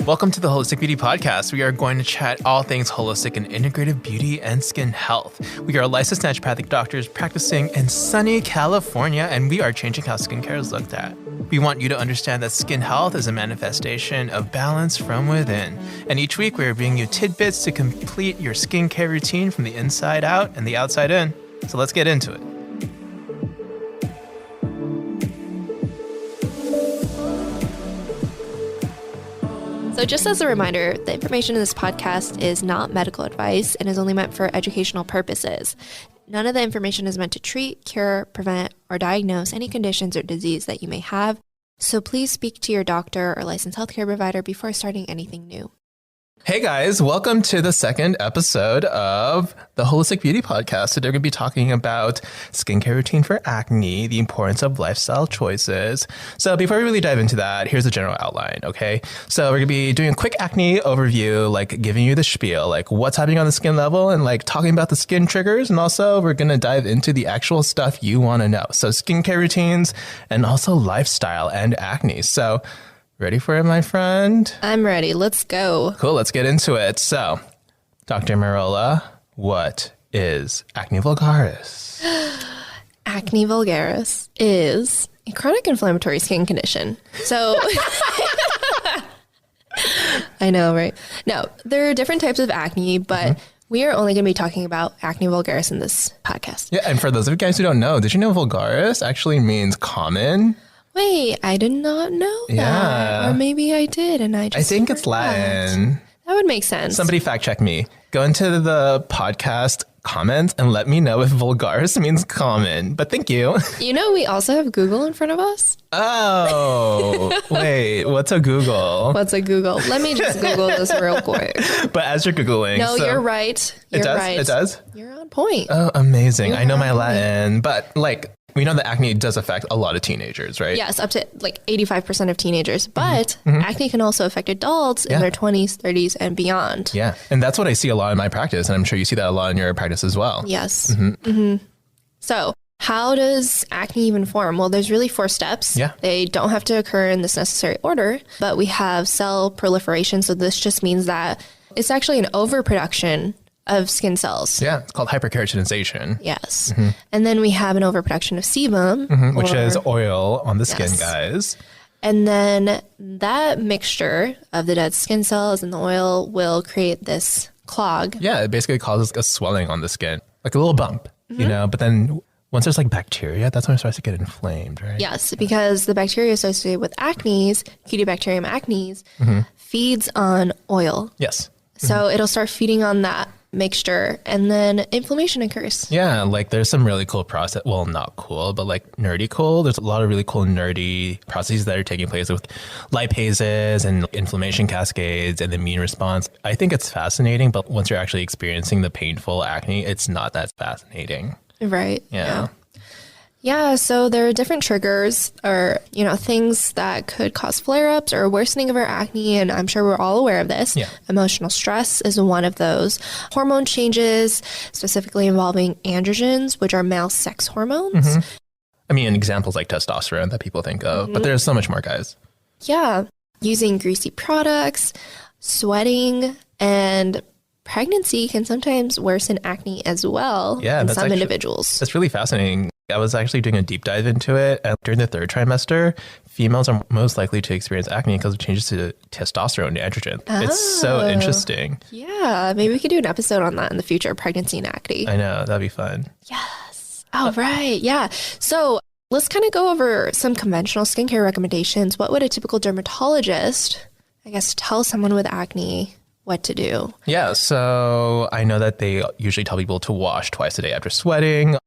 Welcome to the Holistic Beauty Podcast. We are going to chat all things holistic and integrative beauty and skin health. We are licensed naturopathic doctors practicing in sunny California, and we are changing how skincare is looked at. We want you to understand that skin health is a manifestation of balance from within. And each week, we are bringing you tidbits to complete your skincare routine from the inside out and the outside in. So let's get into it. So just as a reminder, the information in this podcast is not medical advice and is only meant for educational purposes. None of the information is meant to treat, cure, prevent, or diagnose any conditions or disease that you may have. So please speak to your doctor or licensed healthcare provider before starting anything new. Hey guys, welcome to the second episode of the Holistic Beauty Podcast. Today we're going to be talking about skincare routine for acne, the importance of lifestyle choices. So before we really dive into that, here's a general outline, okay? So we're going to be doing a quick acne overview, like giving you the spiel, like what's happening on the skin level and like talking about the skin triggers. And also we're going to dive into the actual stuff you want to know. So skincare routines and also lifestyle and acne. So ready for it, my friend? I'm ready. Let's go. Cool. Let's get into it. So, Dr. MEROLA, what is acne vulgaris? Acne vulgaris is a chronic inflammatory skin condition. So, I know, right? No, there are different types of acne, but we are only going to be talking about acne vulgaris in this podcast. Yeah. And for those of you guys who don't know, did you know vulgaris actually means common? Wait, I did not know that. Yeah. Or maybe I did and I just think it's Latin. That would make sense. Somebody fact check me. Go into the podcast comments and let me know if vulgaris means common. But thank you. You know, we also have Google in front of us. Oh, wait. What's a Google? What's a Google? Let me just Google this real quick. But as you're Googling. No, you're right. You're right. It does? You're on point. Oh, amazing. I know my Latin. But like, we know that acne does affect a lot of teenagers, right? Yes, up to like 85% of teenagers. But acne can also affect adults in their 20s, 30s, and beyond. Yeah. And that's what I see a lot in my practice. And I'm sure you see that a lot in your practice as well. Yes. So how does acne even form? Well, there's really 4 steps. Yeah. They don't have to occur in this necessary order, but we have cell proliferation. So this just means that it's actually an overproduction of skin cells. Yeah, it's called hyperkeratinization. Yes. And then we have an overproduction of sebum. Which is oil on the skin, guys. And then that mixture of the dead skin cells and the oil will create this clog. Yeah, it basically causes a swelling on the skin, like a little bump, you know, but then once there's like bacteria, that's when it starts to get inflamed, right? Yes, because the bacteria associated with acnes, Cutibacterium acnes, feeds on oil. Yes. So it'll start feeding on that mixture and then inflammation occurs. Yeah, like there's some really cool process. Well, not cool, but like nerdy cool. There's a lot of really cool nerdy processes that are taking place with lipases and inflammation cascades and the immune response. I think it's fascinating, but once you're actually experiencing the painful acne, it's not that fascinating. Right. Yeah. Yeah, so there are different triggers or, you know, things that could cause flare-ups or worsening of our acne, and I'm sure we're all aware of this. Yeah. Emotional stress is one of those. Hormone changes, specifically involving androgens, which are male sex hormones. I mean, examples like testosterone that people think of, but there's so much more, guys. Yeah, using greasy products, sweating, and pregnancy can sometimes worsen acne as well in some individuals. That's really fascinating. I was actually doing a deep dive into it. And during the 3rd trimester, females are most likely to experience acne because of changes to testosterone and androgen. It's so interesting. Yeah, maybe we could do an episode on that in the future, pregnancy and acne. I know, that'd be fun. Yes. Oh, right. Yeah. So let's kind of go over some conventional skincare recommendations. What would a typical dermatologist, I guess, tell someone with acne what to do? Yeah, so I know that they usually tell people to wash twice a day after sweating.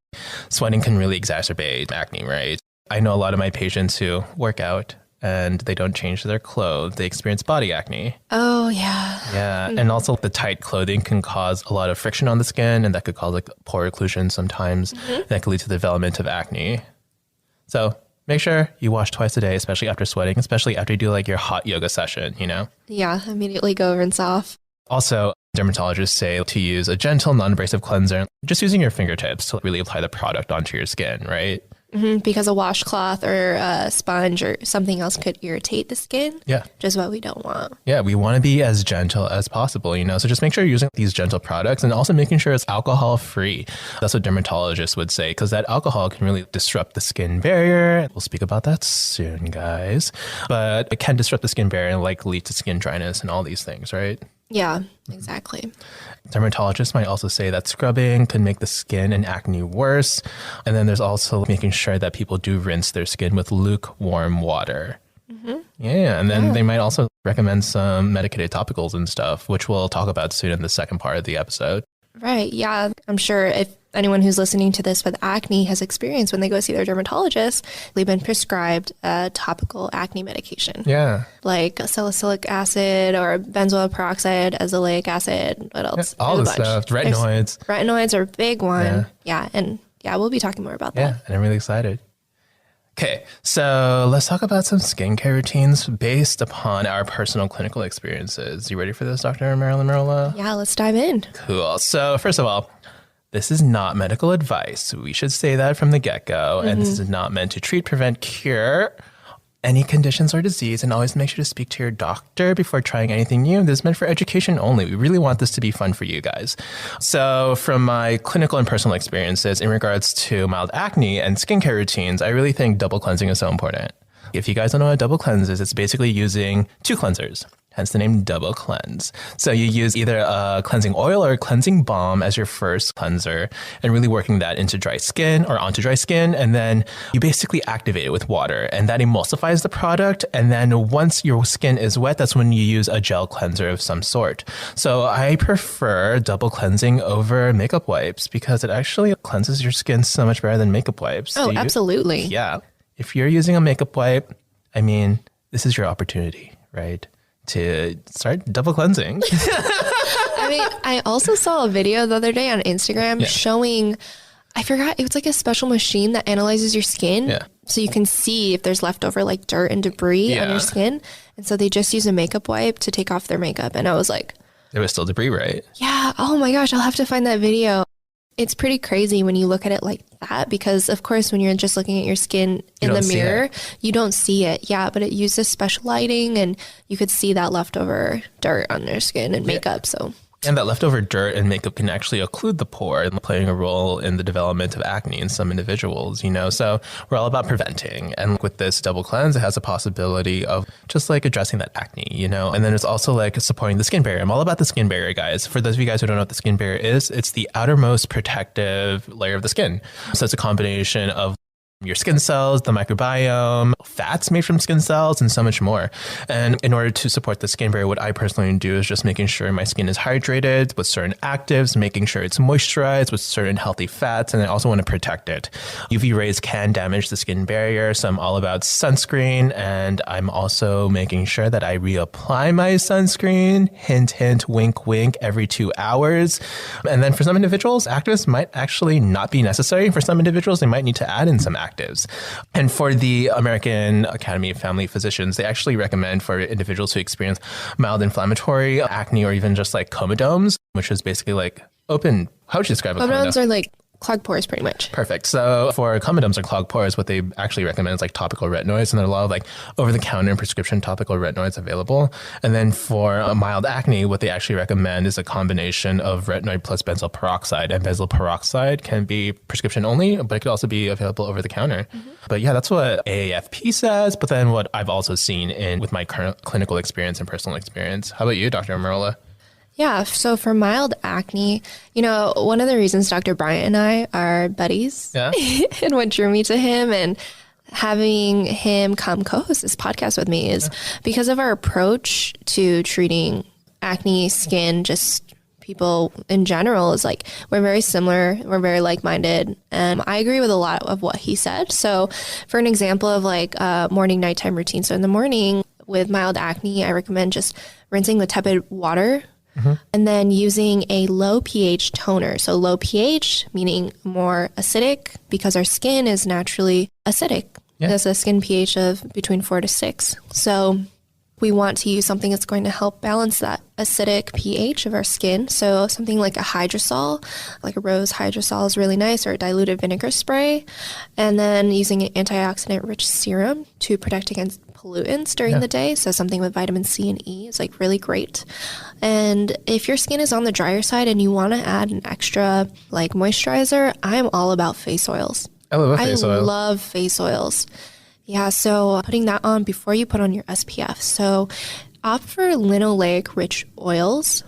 Sweating can really exacerbate acne, right? I know a lot of my patients who work out and they don't change their clothes. They experience body acne. Oh, yeah. Yeah. And also the tight clothing can cause a lot of friction on the skin, and that could cause like pore occlusion sometimes. That could lead to the development of acne. So make sure you wash twice a day, especially after sweating, especially after you do like your hot yoga session, you know? Yeah, immediately go rinse off. Also, dermatologists say to use a gentle, non-abrasive cleanser, just using your fingertips to really apply the product onto your skin, right? Because a washcloth or a sponge or something else could irritate the skin. Yeah. Just what we don't want. Yeah, we want to be as gentle as possible, So just make sure you're using these gentle products and also making sure it's alcohol free. That's what dermatologists would say, because that alcohol can really disrupt the skin barrier. We'll speak about that soon, guys. But it can disrupt the skin barrier and lead to skin dryness and all these things, right? Yeah, exactly. Dermatologists might also say that scrubbing could make the skin and acne worse. And then there's also making sure that people do rinse their skin with lukewarm water. Yeah, and then they might also recommend some medicated topicals and stuff, which we'll talk about soon in the second part of the episode. Right, yeah. I'm sure if anyone who's listening to this with acne has experienced when they go see their dermatologist, they've been prescribed a topical acne medication. Yeah. Like salicylic acid or benzoyl peroxide, azelaic acid. What else? Yeah, all this stuff. Retinoids. Retinoids are a big one. Yeah. And we'll be talking more about that. Yeah, and I'm really excited. Okay, so let's talk about some skincare routines based upon our personal clinical experiences. You ready for this, Dr. Marilyn Merola? Yeah, let's dive in. Cool. So first of all, this is not medical advice. We should say that from the get-go. And this is not meant to treat, prevent, cure any conditions or disease. And always make sure to speak to your doctor before trying anything new. This is meant for education only. We really want this to be fun for you guys. So from my clinical and personal experiences in regards to mild acne and skincare routines, I really think double cleansing is so important. If you guys don't know what a double cleanse is, it's basically using 2 cleansers. Hence the name double cleanse. So you use either a cleansing oil or a cleansing balm as your first cleanser and really working that into dry skin or onto dry skin. And then you basically activate it with water and that emulsifies the product. And then once your skin is wet, that's when you use a gel cleanser of some sort. So I prefer double cleansing over makeup wipes because it actually cleanses your skin so much better than makeup wipes. Oh, absolutely. Yeah. If you're using a makeup wipe, this is your opportunity, right? To start double cleansing. I also saw a video the other day on Instagram showing, I forgot, it was like a special machine that analyzes your skin. Yeah. So you can see if there's leftover dirt and debris on your skin. And so they just use a makeup wipe to take off their makeup. And I was like, there was still debris, right? Yeah. Oh my gosh, I'll have to find that video. It's pretty crazy when you look at it like that because, of course, when you're just looking at your skin in the mirror, you don't see it. Yeah, but it uses special lighting and you could see that leftover dirt on their skin and makeup. So. And that leftover dirt and makeup can actually occlude the pore and playing a role in the development of acne in some individuals, So we're all about preventing. And with this double cleanse, it has a possibility of just addressing that acne, And then it's also supporting the skin barrier. I'm all about the skin barrier, guys. For those of you guys who don't know what the skin barrier is, it's the outermost protective layer of the skin. So it's a combination of your skin cells, the microbiome, fats made from skin cells, and so much more. And in order to support the skin barrier, what I personally do is just making sure my skin is hydrated with certain actives, making sure it's moisturized with certain healthy fats, and I also want to protect it. UV rays can damage the skin barrier, so I'm all about sunscreen, and I'm also making sure that I reapply my sunscreen, hint, hint, wink, wink, every 2 hours. And then for some individuals, actives might actually not be necessary. For some individuals, they might need to add in some actives. And for the American Academy of Family Physicians, they actually recommend for individuals who experience mild inflammatory acne or even just comedones, which is basically open. How would you describe a comedone? Comedones are clogged pores pretty much. Perfect. So for comedones or clogged pores, what they actually recommend is topical retinoids, and there are a lot of over-the-counter and prescription topical retinoids available. And then for mild acne, what they actually recommend is a combination of retinoid plus benzoyl peroxide. And benzoyl peroxide can be prescription only, but it could also be available over the counter. But yeah, that's what AAFP says. But then what I've also seen with my current clinical experience and personal experience. How about you, Dr. Merola? Yeah, so for mild acne, one of the reasons Dr. Bryant and I are buddies and what drew me to him and having him come co-host this podcast with me is because of our approach to treating acne, skin, just people in general is we're very similar. We're very like-minded. And I agree with a lot of what he said. So for an example of morning, nighttime routine. So in the morning with mild acne, I recommend just rinsing with tepid water. And then using a low pH toner. So low pH, meaning more acidic, because our skin is naturally acidic. It has a skin pH of between 4 to 6. So we want to use something that's going to help balance that acidic pH of our skin. So something like a hydrosol, like a rose hydrosol is really nice, or a diluted vinegar spray. And then using an antioxidant-rich serum to protect against pollutants during the day. So something with vitamin C and E is like really great. And if your skin is on the drier side and you want to add an extra like moisturizer, I'm all about face oils. I love face oil. I love face oils. Yeah, so putting that on before you put on your SPF. So opt for linoleic rich oils.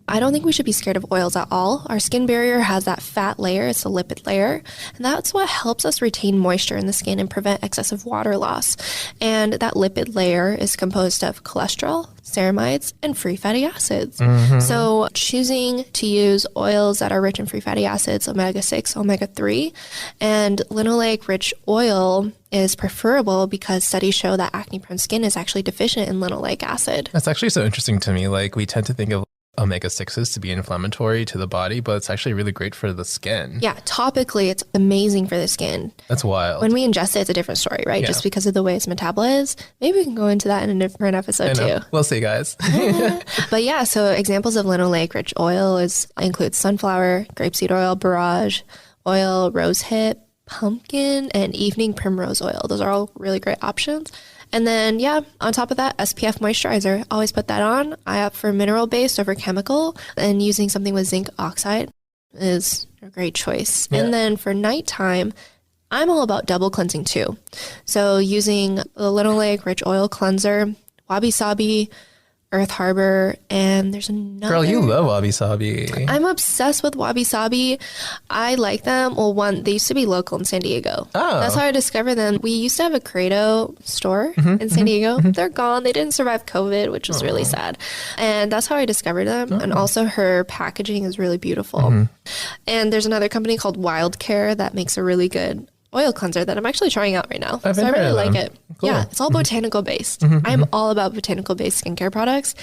I don't think we should be scared of oils at all. Our skin barrier has that fat layer, it's a lipid layer, and that's what helps us retain moisture in the skin and prevent excessive water loss. And that lipid layer is composed of cholesterol, ceramides, and free fatty acids. So choosing to use oils that are rich in free fatty acids, omega-6, omega-3, and linoleic rich oil is preferable because studies show that acne-prone skin is actually deficient in linoleic acid. That's actually so interesting to me. Like, we tend to think of omega-6s to be inflammatory to the body, but it's actually really great for the skin. Yeah, topically, it's amazing for the skin. That's wild. When we ingest it, it's a different story, right? Yeah. Just because of the way it's metabolized. Maybe we can go into that in a different episode too. We'll see, guys. But yeah, so examples of linoleic rich oil include sunflower, grapeseed oil, borage oil, rosehip, pumpkin, and evening primrose oil. Those are all really great options. And then, yeah, on top of that, SPF moisturizer. Always put that on. I opt for mineral-based over chemical, and using something with zinc oxide is a great choice. Yeah. And then for nighttime, I'm all about double cleansing too. So using the linoleic rich oil cleanser, wabi-sabi, Earth Harbor, and there's another. Girl, you love wabi-sabi. I'm obsessed with wabi-sabi. I like them. Well, they used to be local in San Diego. Oh. That's how I discovered them. We used to have a Credo store in San Diego. They're gone. They didn't survive COVID, which was really sad. And that's how I discovered them. And also her packaging is really beautiful. And there's another company called Wild Care that makes a really good oil cleanser that I'm actually trying out right now. So I really like it. Cool. Yeah, it's all botanical based. I'm all about botanical based skincare products.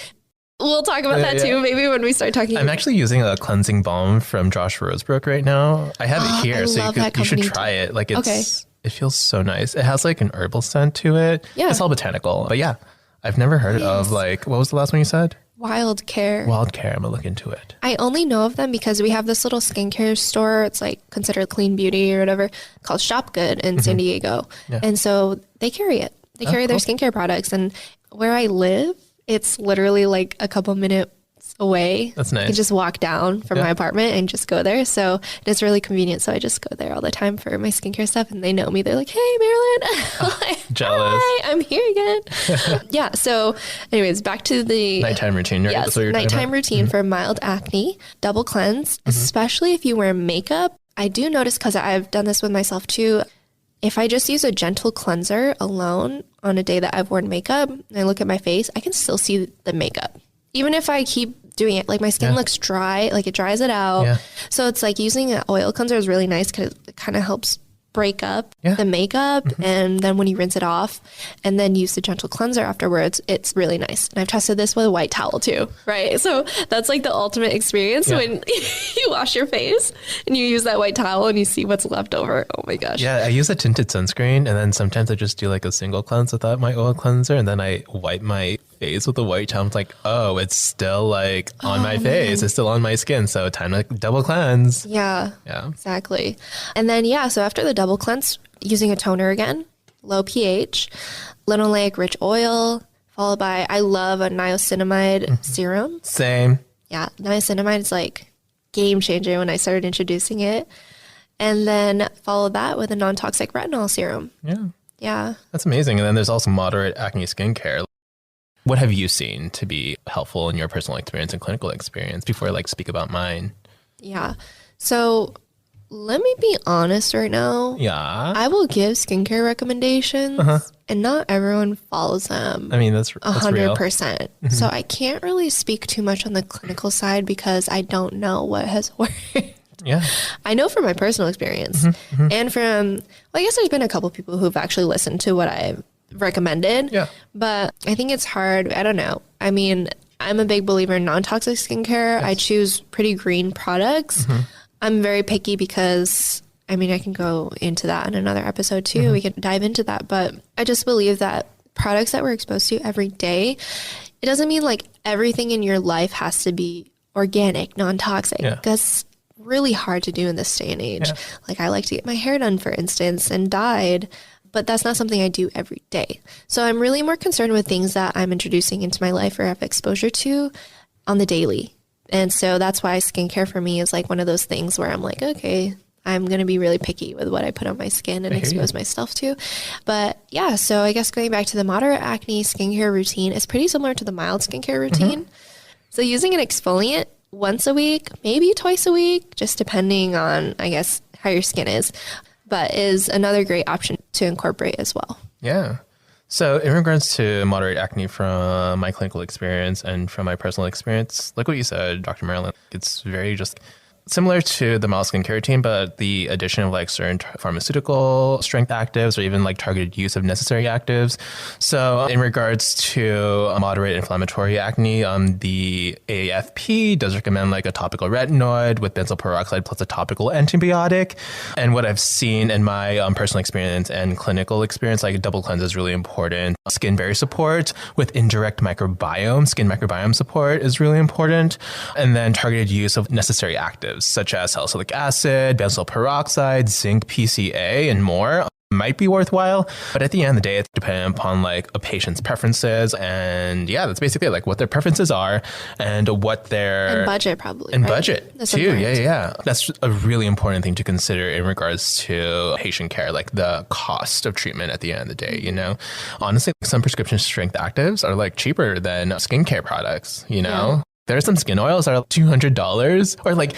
We'll talk about that too, maybe when we start talking. I'm actually using a cleansing balm from Josh Rosebrook right now. I have it here, so you should try it. Like, it feels so nice. It has like an herbal scent to it. Yeah. It's all botanical. But yeah, I've never heard of like, what was the last one you said? Wild Care. Wild Care. I'm going to look into it. I only know of them because we have this little skincare store. It's like considered clean beauty or whatever, called Shop Good in San Diego. Yeah. And so they carry it. They carry their skincare products. And where I live, it's literally like a couple minutes away. That's nice. I can just walk down from my apartment and just go there. So it's really convenient. So I just go there all the time for my skincare stuff, and they know me. They're like, "Hey, Marilyn." Jealous. Hi, I'm here again. Yeah. So anyways, back to the nighttime routine, right? Yes, nighttime routine for mild acne. Double cleanse, especially if you wear makeup. I do notice, because I've done this with myself too, if I just use a gentle cleanser alone on a day that I've worn makeup and I look at my face, I can still see the makeup. Even if I keep doing it, like my skin looks dry, like it dries it out. Yeah. So it's like using an oil cleanser is really nice because it kind of helps break up the makeup. And then when you rinse it off and then use the gentle cleanser afterwards, it's really nice. And I've tested this with a white towel too, right? So that's like the ultimate experience when you wash your face and you use that white towel and you see what's left over. Oh my gosh. Yeah, I use a tinted sunscreen, and then sometimes I just do like a single cleanse without my oil cleanser, and then I wipe my face with the white towel. It's like, oh, it's still like on my face. It's still on my skin. So time to double cleanse. Yeah, exactly. And then, so after the double cleanse, using a toner again, low pH, linoleic rich oil, followed by, I love a niacinamide serum. Same. Yeah, niacinamide is like game changer when I started introducing it. And then follow that with a non-toxic retinol serum. Yeah. That's amazing. And then there's also moderate acne skincare. What have you seen to be helpful in your personal experience and clinical experience before I like speak about mine? Yeah. So let me be honest right now. Yeah. I will give skincare recommendations and not everyone follows them. I mean, that's 100%. So I can't really speak too much on the clinical side because I don't know what has worked. Yeah. I know from my personal experience and from, well, I guess there's been a couple people who've actually listened to what I've recommended. Yeah. But I think it's hard. I don't know. I mean, I'm a big believer in non-toxic skincare. Yes. I choose pretty green products. I'm very picky because, I mean, I can go into that in another episode too. We can dive into that. But I just believe that products that we're exposed to every day, it doesn't mean like everything in your life has to be organic, non-toxic. Yeah. That's really hard to do in this day and age. Yeah. Like I like to get my hair done, for instance, and dyed, but that's not something I do every day. So I'm really more concerned with things that I'm introducing into my life or have exposure to on the daily. And so that's why skincare for me is like one of those things where I'm like, okay, I'm going to be really picky with what I put on my skin and expose myself to. But yeah, so I guess going back to the moderate acne skincare routine is pretty similar to the mild skincare routine. So using an exfoliant once a week, maybe twice a week, just depending on, I guess, how your skin is, but is another great option to incorporate as well. Yeah. So in regards to moderate acne from my clinical experience and from my personal experience, like what you said, Dr. Marilyn, it's very just similar to the mild skincare routine, but the addition of like certain pharmaceutical strength actives or even like targeted use of necessary actives. So in regards to moderate inflammatory acne, the AAFP does recommend like a topical retinoid with benzoyl peroxide plus a topical antibiotic. And what I've seen in my personal experience and clinical experience, like a double cleanse is really important. Skin barrier support with indirect microbiome, skin microbiome support is really important. And then targeted use of necessary actives such as salicylic acid, benzoyl peroxide, zinc, PCA, and more might be worthwhile. But at the end of the day, it's dependent upon like a patient's preferences. And yeah, that's basically like what their preferences are and what their... And budget probably. And right? budget That's too. important. Yeah. That's a really important thing to consider in regards to patient care, like the cost of treatment at the end of the day, you know? Honestly, some prescription strength actives are like cheaper than skincare products, you know? Yeah. There are some skin oils that are $200 or like,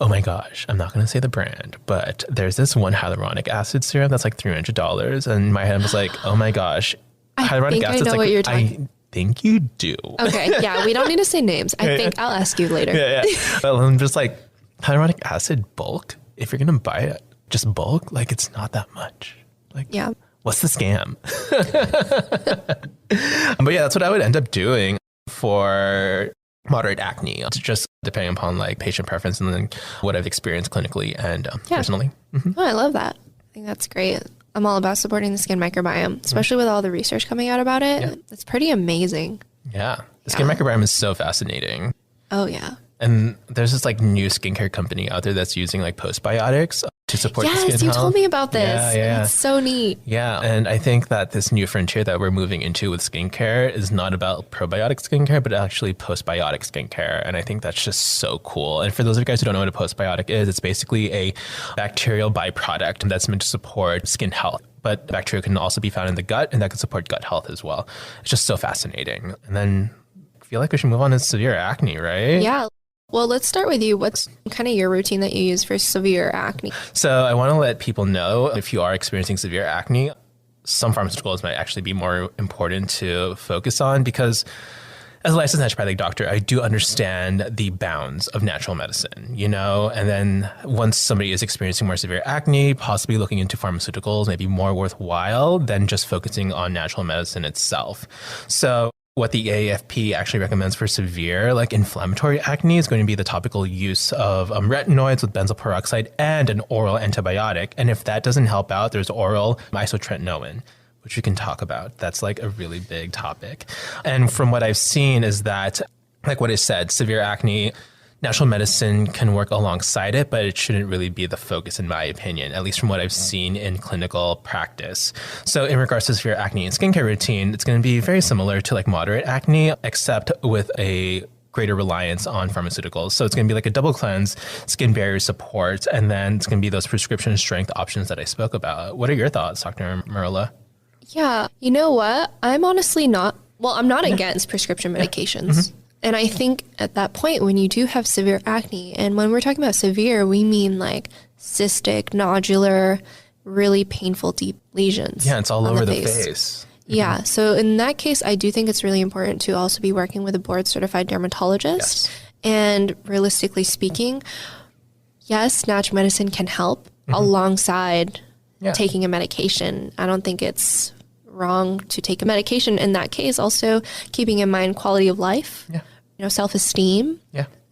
oh my gosh, I'm not going to say the brand, but there's this one hyaluronic acid serum that's like $300. And in my head, I was like, oh my gosh, hyaluronic acid. I know what you're talking. I think you do. Okay. Yeah. We don't need to say names. I think I'll ask you later. Yeah. But I'm just like, hyaluronic acid bulk, if you're going to buy it, just bulk, like it's not that much. Like, yeah. What's the scam? But yeah, that's what I would end up doing for moderate acne. It's just depending upon like patient preference and then what I've experienced clinically and personally. Oh, I love that. I think that's great. I'm all about supporting the skin microbiome, especially with all the research coming out about it. Yeah. It's pretty amazing. Yeah. The skin microbiome is so fascinating. Oh, yeah. And there's this like new skincare company out there that's using like postbiotics to support the skin health. Yes, you told me about this. Yeah. It's so neat. Yeah. And I think that this new frontier that we're moving into with skincare is not about probiotic skincare, but actually postbiotic skincare. And I think that's just so cool. And for those of you guys who don't know what a postbiotic is, it's basically a bacterial byproduct that's meant to support skin health. But bacteria can also be found in the gut, and that can support gut health as well. It's just so fascinating. And then I feel like we should move on to severe acne, right? Yeah. Well, let's start with you. What's kind of your routine that you use for severe acne? So I want to let people know if you are experiencing severe acne, some pharmaceuticals might actually be more important to focus on because as a licensed naturopathic doctor, I do understand the bounds of natural medicine, you know, and then once somebody is experiencing more severe acne, possibly looking into pharmaceuticals may be more worthwhile than just focusing on natural medicine itself. So what the AAFP actually recommends for severe, like inflammatory acne, is going to be the topical use of retinoids with benzoyl peroxide and an oral antibiotic. And if that doesn't help out, there's oral isotretinoin, which we can talk about. That's like a really big topic. And from what I've seen is that, like what I said, severe acne, natural medicine can work alongside it, but it shouldn't really be the focus in my opinion, at least from what I've seen in clinical practice. So in regards to severe acne and skincare routine, it's going to be very similar to like moderate acne, except with a greater reliance on pharmaceuticals. So it's going to be like a double cleanse, skin barrier support, and then it's going to be those prescription strength options that I spoke about. What are your thoughts, Dr. MEROLA? Yeah, you know what? I'm honestly not against prescription medications. Mm-hmm. And I think at that point, when you do have severe acne, and when we're talking about severe, we mean like cystic, nodular, really painful, deep lesions. Yeah, it's all over the face. Yeah. Mm-hmm. So in that case, I do think it's really important to also be working with a board certified dermatologist. Yes. And realistically speaking, yes, natural medicine can help alongside taking a medication. I don't think it's wrong to take a medication in that case. Also keeping in mind quality of life, self-esteem,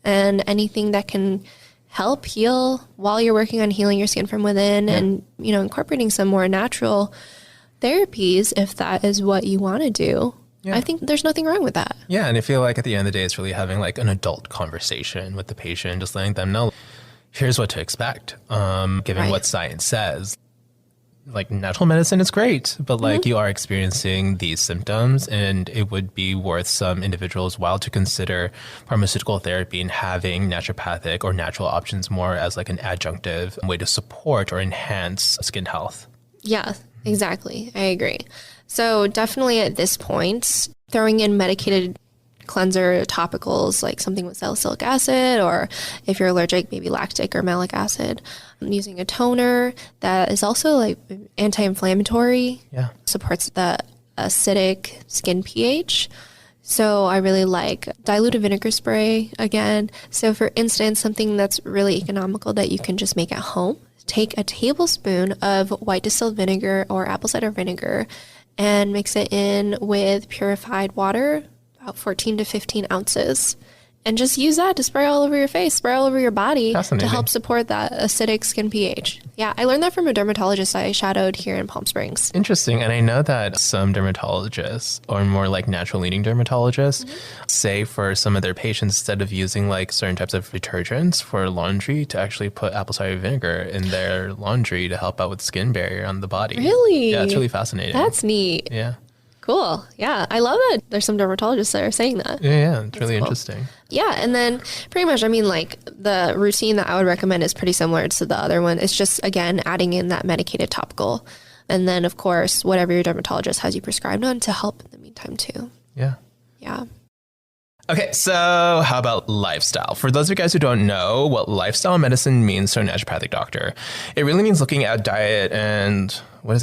and anything that can help heal while you're working on healing your skin from within and, incorporating some more natural therapies if that is what you want to do. Yeah. I think there's nothing wrong with that. Yeah, and I feel like at the end of the day, it's really having like an adult conversation with the patient, just letting them know, here's what to expect, given what science says. Like natural medicine is great, but like you are experiencing these symptoms, and it would be worth some individuals' while to consider pharmaceutical therapy and having naturopathic or natural options more as like an adjunctive way to support or enhance skin health. Yeah, exactly. I agree. So definitely at this point, throwing in medicated cleanser topicals like something with salicylic acid, or if you're allergic, maybe lactic or malic acid. Using a toner that is also like anti-inflammatory, supports the acidic skin pH. So I really like diluted vinegar spray again. So for instance, something that's really economical that you can just make at home, take a tablespoon of white distilled vinegar or apple cider vinegar and mix it in with purified water, about 14 to 15 ounces. And just use that to spray all over your face, spray all over your body to help support that acidic skin pH. Yeah, I learned that from a dermatologist I shadowed here in Palm Springs. Interesting. And I know that some dermatologists, or more like natural leading dermatologists, say for some of their patients, instead of using like certain types of detergents for laundry, to actually put apple cider vinegar in their laundry to help out with skin barrier on the body. Really? Yeah, it's really fascinating. That's neat. Yeah. Cool. Yeah, I love that there's some dermatologists that are saying that. Yeah, it's really interesting. Yeah, and then pretty much, I mean, like the routine that I would recommend is pretty similar to the other one. It's just, again, adding in that medicated topical. And then, of course, whatever your dermatologist has you prescribed on to help in the meantime, too. Yeah. Yeah. Okay, so how about lifestyle? For those of you guys who don't know what lifestyle medicine means to a naturopathic doctor, it really means looking at diet and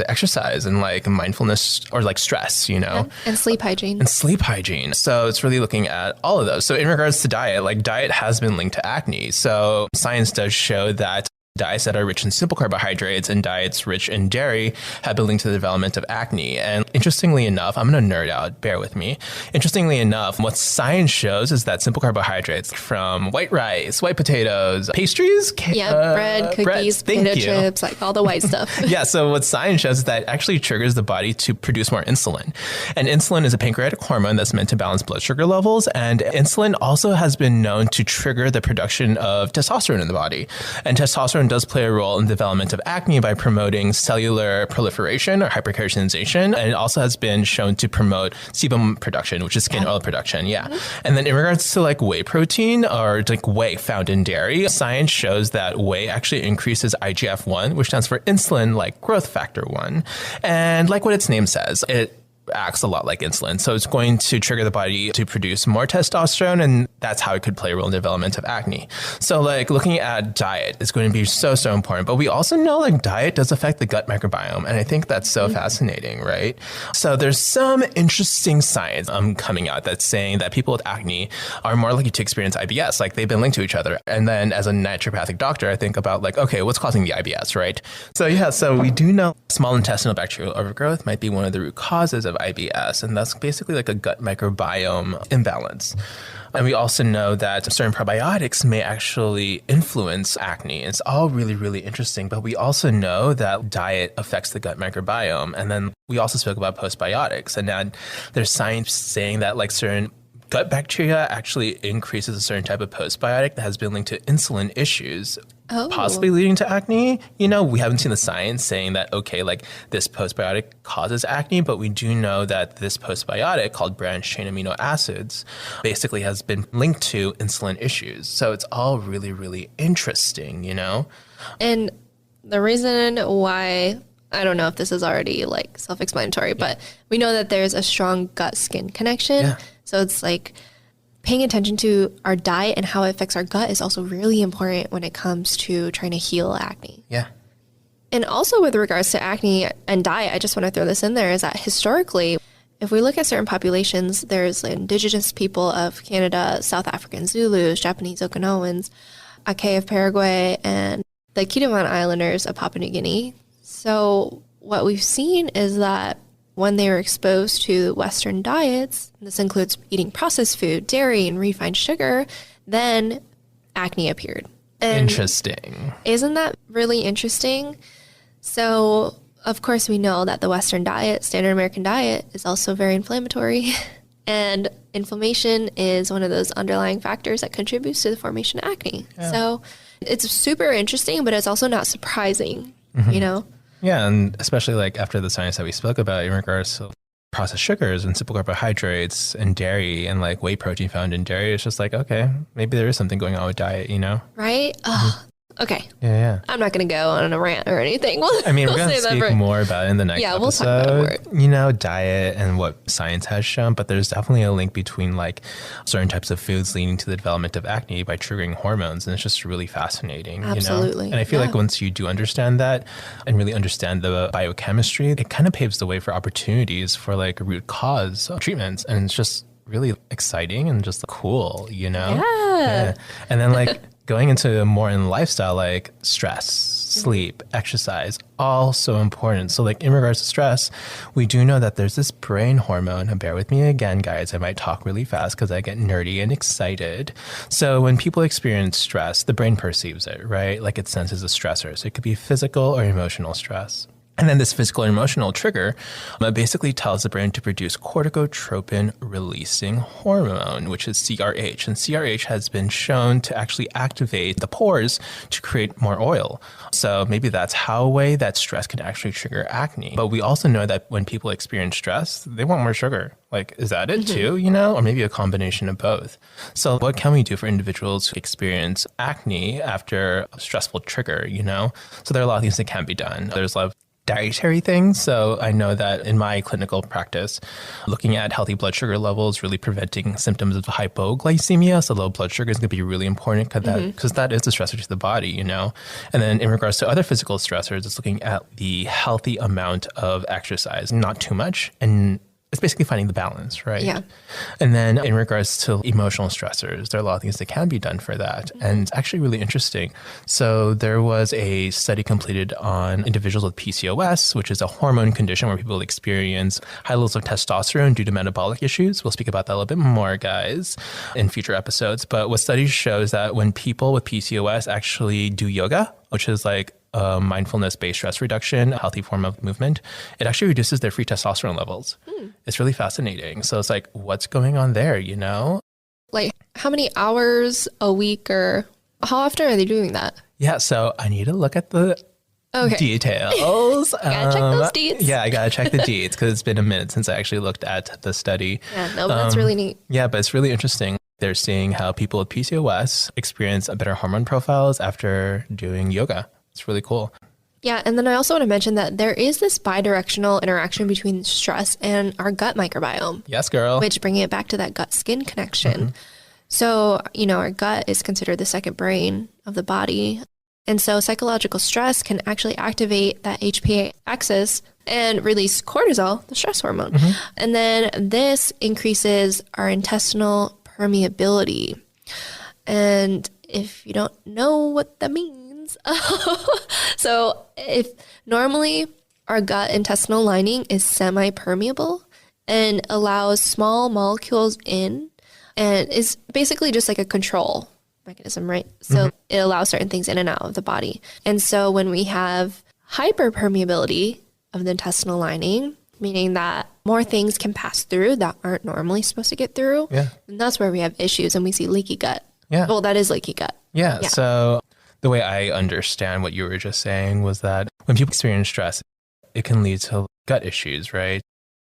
exercise and like mindfulness or like stress, you know? And sleep hygiene. And sleep hygiene. So it's really looking at all of those. So in regards to diet, like diet has been linked to acne. So science does show that diets that are rich in simple carbohydrates and diets rich in dairy have been linked to the development of acne. And interestingly enough, I'm going to nerd out, bear with me. Interestingly enough, what science shows is that simple carbohydrates from white rice, white potatoes, pastries, bread, cookies, potato chips, like all the white stuff. Yeah, so what science shows is that it actually triggers the body to produce more insulin. And insulin is a pancreatic hormone that's meant to balance blood sugar levels. And insulin also has been known to trigger the production of testosterone in the body. And testosterone does play a role in the development of acne by promoting cellular proliferation or hyperkeratinization. And it also has been shown to promote sebum production, which is skin oil production. Yeah. And then in regards to like whey protein or like whey found in dairy, science shows that whey actually increases IGF-1, which stands for insulin like growth factor 1. And like what its name says, it acts a lot like insulin. So it's going to trigger the body to produce more testosterone, and that's how it could play a role in the development of acne. So like looking at diet is going to be so important. But we also know like diet does affect the gut microbiome. And I think that's so fascinating, right? So there's some interesting science coming out that's saying that people with acne are more likely to experience IBS. Like they've been linked to each other. And then as a naturopathic doctor, I think about like, okay, what's causing the IBS, right? So yeah, so we do know small intestinal bacterial overgrowth might be one of the root causes of IBS, and that's basically like a gut microbiome imbalance. And we also know that certain probiotics may actually influence acne. It's all really, really interesting. But we also know that diet affects the gut microbiome. And then we also spoke about postbiotics. And then there's science saying that like certain gut bacteria actually increases a certain type of postbiotic that has been linked to insulin issues, possibly leading to acne. You know, we haven't seen the science saying that, okay, like this postbiotic causes acne, but we do know that this postbiotic called branched chain amino acids basically has been linked to insulin issues. So it's all really, really interesting, you know? And the reason why, I don't know if this is already like self-explanatory, but we know that there's a strong gut-skin connection. Yeah. So it's like paying attention to our diet and how it affects our gut is also really important when it comes to trying to heal acne. Yeah. And also with regards to acne and diet, I just want to throw this in there, is that historically, if we look at certain populations, there's indigenous people of Canada, South African Zulus, Japanese Okinawans, Ake of Paraguay, and the Kitavan Islanders of Papua New Guinea. So what we've seen is that when they were exposed to Western diets, this includes eating processed food, dairy, and refined sugar, then acne appeared. And interesting. isn't that really interesting? So Of course, we know that the Western diet, standard American diet, is also very inflammatory. And inflammation is one of those underlying factors that contributes to the formation of acne. Yeah. So it's super interesting, but it's also not surprising, you know? Yeah, and especially like after the science that we spoke about in regards to processed sugars and simple carbohydrates and dairy and like whey protein found in dairy, it's just like, okay, maybe there is something going on with diet, you know? Right? Okay. Yeah. I'm not going to go on a rant or anything. I mean, we're going to speak more about it in the next episode. We'll talk about it more. You know, diet and what science has shown, but there's definitely a link between like certain types of foods leading to the development of acne by triggering hormones. And it's just really fascinating. Absolutely. You know? And I feel like once you do understand that and really understand the biochemistry, it kind of paves the way for opportunities for like root cause treatments. And it's just really exciting and just cool, you know? Yeah. And then like, going into more in lifestyle, like stress, sleep, exercise, all so important. So like in regards to stress, we do know that there's this brain hormone, and bear with me again, guys, I might talk really fast because I get nerdy and excited. So when people experience stress, the brain perceives it, right? Like it senses a stressor. So it could be physical or emotional stress. And then this physical and emotional trigger basically tells the brain to produce corticotropin releasing hormone, which is CRH. And CRH has been shown to actually activate the pores to create more oil. So maybe that's how a way that stress can actually trigger acne. But we also know that when people experience stress, they want more sugar. Like, is that it too, you know? Or maybe a combination of both. So what can we do for individuals who experience acne after a stressful trigger, you know? So there are a lot of things that can be done. There's a lot of dietary things. So I know that in my clinical practice, looking at healthy blood sugar levels, really preventing symptoms of hypoglycemia. So low blood sugar is going to be really important because that is a stressor to the body, you know. And then in regards to other physical stressors, it's looking at the healthy amount of exercise, not too much, and it's basically finding the balance, right? Yeah. And then in regards to emotional stressors, there are a lot of things that can be done for that. And it's actually really interesting. So there was a study completed on individuals with PCOS, which is a hormone condition where people experience high levels of testosterone due to metabolic issues. We'll speak about that a little bit more, guys, in future episodes. But what studies show is that when people with PCOS actually do yoga, which is like mindfulness-based stress reduction, a healthy form of movement, it actually reduces their free testosterone levels. It's really fascinating. So it's like, what's going on there, you know? Like, how many hours a week or how often are they doing that? Yeah, so I need to look at the details. Gotta check those deets. Yeah, I gotta check the deets because it's been a minute since I actually looked at the study. Yeah, no, but that's really neat. Yeah, but it's really interesting. They're seeing how people with PCOS experience better hormone profiles after doing yoga. It's really cool. Yeah, and then I also want to mention that there is this bidirectional interaction between stress and our gut microbiome. Yes, girl. Which, bringing it back to that gut-skin connection. So, you know, our gut is considered the second brain of the body. And so psychological stress can actually activate that HPA axis and release cortisol, the stress hormone. And then this increases our intestinal permeability. And if you don't know what that means, so if normally our gut intestinal lining is semi-permeable and allows small molecules in and is basically just like a control mechanism, right? So it allows certain things in and out of the body. And so when we have hyperpermeability of the intestinal lining, meaning that more things can pass through that aren't normally supposed to get through, and that's where we have issues and we see leaky gut. Yeah. Well, that is leaky gut. Yeah. So the way I understand what you were just saying was that when people experience stress, it can lead to gut issues, right?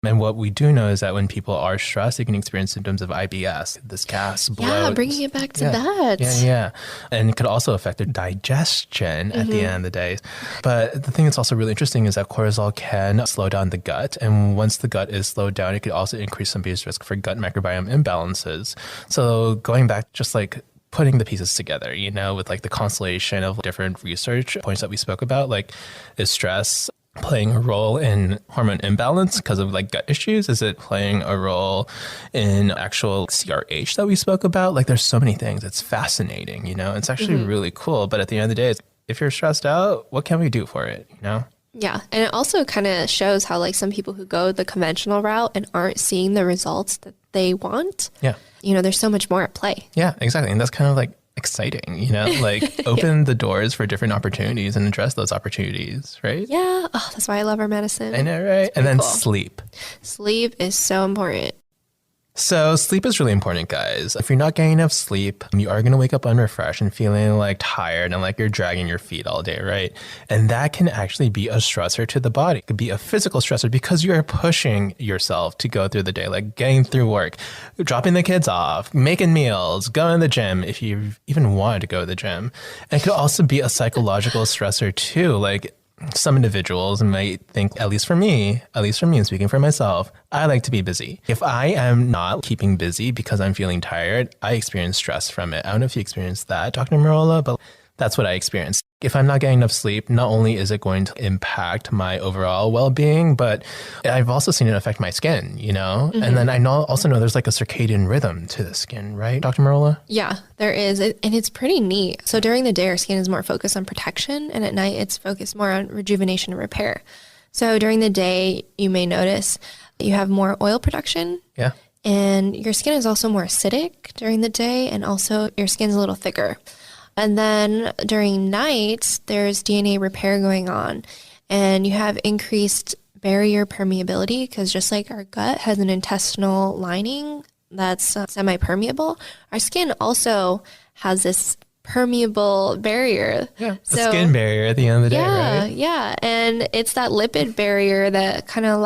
And what we do know is that when people are stressed, they can experience symptoms of IBS, this gas, bloat. Yeah, bringing it back to that. Yeah. And it could also affect their digestion at the end of the day. But the thing that's also really interesting is that cortisol can slow down the gut. And once the gut is slowed down, it could also increase somebody's risk for gut microbiome imbalances. So going back, just like putting the pieces together, you know, with like the constellation of different research points that we spoke about, like is stress playing a role in hormone imbalance because of like gut issues? Is it playing a role in actual CRH that we spoke about? Like there's so many things. It's fascinating, you know, it's actually really cool. But at the end of the day, if you're stressed out, what can we do for it, you know? Yeah. And it also kind of shows how like some people who go the conventional route and aren't seeing the results that they want. Yeah. You know, there's so much more at play. Yeah, exactly. And that's kind of like exciting, you know, like open the doors for different opportunities and address those opportunities, right? Yeah. Oh, that's why I love our medicine. I know, right? And then sleep. Sleep is so important. So sleep is really important, guys. If you're not getting enough sleep, you are going to wake up unrefreshed and feeling like tired and like you're dragging your feet all day, right? And that can actually be a stressor to the body. It could be a physical stressor because you are pushing yourself to go through the day, like getting through work, dropping the kids off, making meals, going to the gym if you even wanted to go to the gym. And it could also be a psychological stressor too, like some individuals might think, at least for me, and speaking for myself, I like to be busy. If I am not keeping busy because I'm feeling tired, I experience stress from it. I don't know if you experienced that, Dr. Merola, but that's what I experienced. If I'm not getting enough sleep, not only is it going to impact my overall well-being, but I've also seen it affect my skin, you know? Mm-hmm. And then I also know there's like a circadian rhythm to the skin, right, Dr. Merola? Yeah, there is. And it's pretty neat. So during the day, our skin is more focused on protection, and at night, it's focused more on rejuvenation and repair. So during the day, you may notice you have more oil production. Yeah. And your skin is also more acidic during the day, and also your skin's a little thicker. And then during night, there's DNA repair going on, and you have increased barrier permeability because just like our gut has an intestinal lining that's semi-permeable, our skin also has this permeable barrier. Yeah, so, a skin barrier at the end of the day, right? Yeah, and it's that lipid barrier that kind of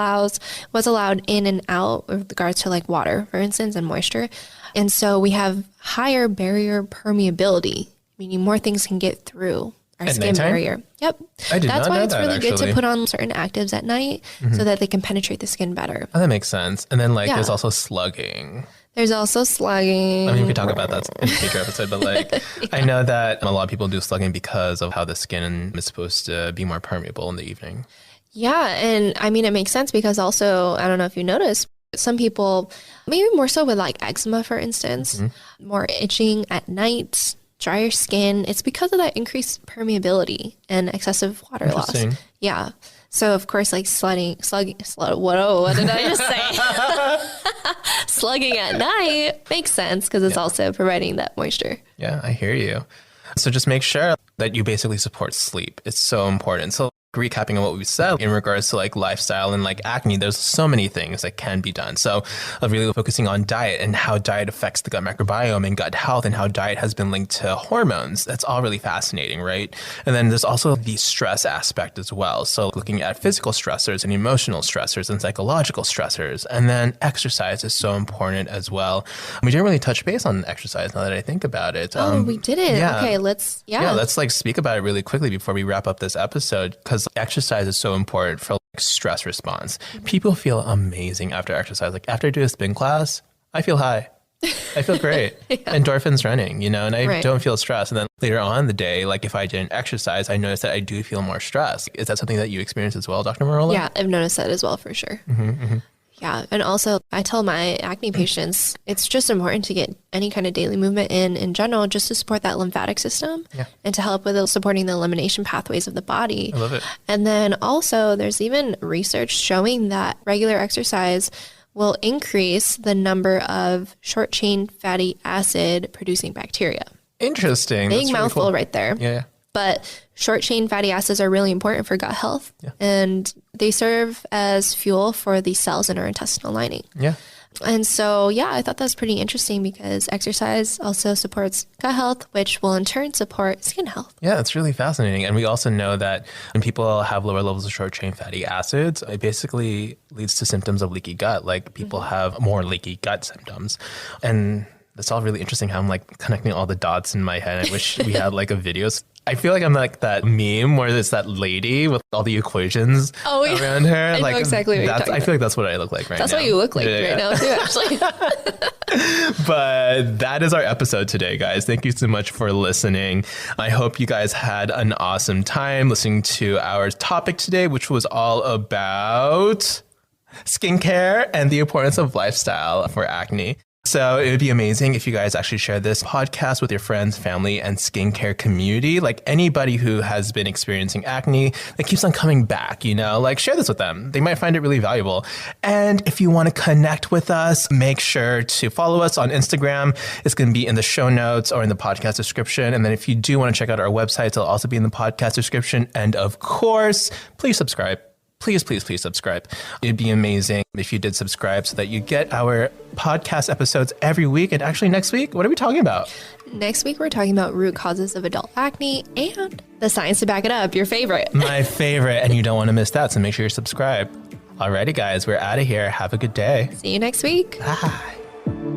what's allowed in and out with regards to like water, for instance, and moisture. And so we have higher barrier permeability, meaning more things can get through our skin barrier. Yep. That's why it's really good to put on certain actives at night so that they can penetrate the skin better. Oh, that makes sense. And then there's also slugging. There's also slugging. I mean, we could talk about that in a future episode, but I know that a lot of people do slugging because of how the skin is supposed to be more permeable in the evening. Yeah. And I mean, it makes sense because also, I don't know if you noticed, some people, maybe more so with like eczema, for instance, more itching at night, drier skin. It's because of that increased permeability and excessive water loss. Yeah. So of course, like what did I just say? Slugging at night makes sense because it's also providing that moisture. Yeah, I hear you. So just make sure that you basically support sleep. It's so important. So recapping on what we said in regards to like lifestyle and like acne, there's so many things that can be done. So really focusing on diet and how diet affects the gut microbiome and gut health and how diet has been linked to hormones. That's all really fascinating, right? And then there's also the stress aspect as well. So looking at physical stressors and emotional stressors and psychological stressors. And then exercise is so important as well. We didn't really touch base on exercise now that I think about it. We didn't. Yeah. Okay, let's like speak about it really quickly before we wrap up this episode, because exercise is so important for like stress response. People feel amazing after exercise. Like after I do a spin class, I feel high. I feel great. Endorphins running, you know, and I don't feel stressed. And then later on in the day, like if I didn't exercise, I noticed that I do feel more stressed. Is that something that you experience as well, Dr. Merola? Yeah, I've noticed that as well for sure. Yeah. And also I tell my acne patients, it's just important to get any kind of daily movement in general, just to support that lymphatic system and to help with supporting the elimination pathways of the body. I love it. And then also there's even research showing that regular exercise will increase the number of short chain fatty acid producing bacteria. Interesting. Big mouthful really cool. Right there. Yeah. But short chain fatty acids are really important for gut health, and they serve as fuel for the cells in our intestinal lining. Yeah. And so, I thought that was pretty interesting because exercise also supports gut health, which will in turn support skin health. Yeah, it's really fascinating. And we also know that when people have lower levels of short chain fatty acids, it basically leads to symptoms of leaky gut. Like people have more leaky gut symptoms. And it's all really interesting how I'm like connecting all the dots in my head. I wish we had like a video. I feel like I'm like that meme where there's that lady with all the equations around her. I know exactly what you're talking about. I feel like that's what I look like right now. That's what you look like right now too, actually. But that is our episode today, guys. Thank you so much for listening. I hope you guys had an awesome time listening to our topic today, which was all about skincare and the importance of lifestyle for acne. So it would be amazing if you guys actually share this podcast with your friends, family, and skincare community. Like anybody who has been experiencing acne that keeps on coming back, like share this with them. They might find it really valuable. And if you want to connect with us, make sure to follow us on Instagram. It's going to be in the show notes or in the podcast description. And then if you do want to check out our website, it'll also be in the podcast description. And of course, please subscribe. Please subscribe. It'd be amazing if you did subscribe so that you get our podcast episodes every week. And actually next week, what are we talking about? Next week, we're talking about root causes of adult acne and the science to back it up. Your favorite. My favorite. And you don't want to miss that. So make sure you're subscribed. Alrighty, guys, we're out of here. Have a good day. See you next week. Bye.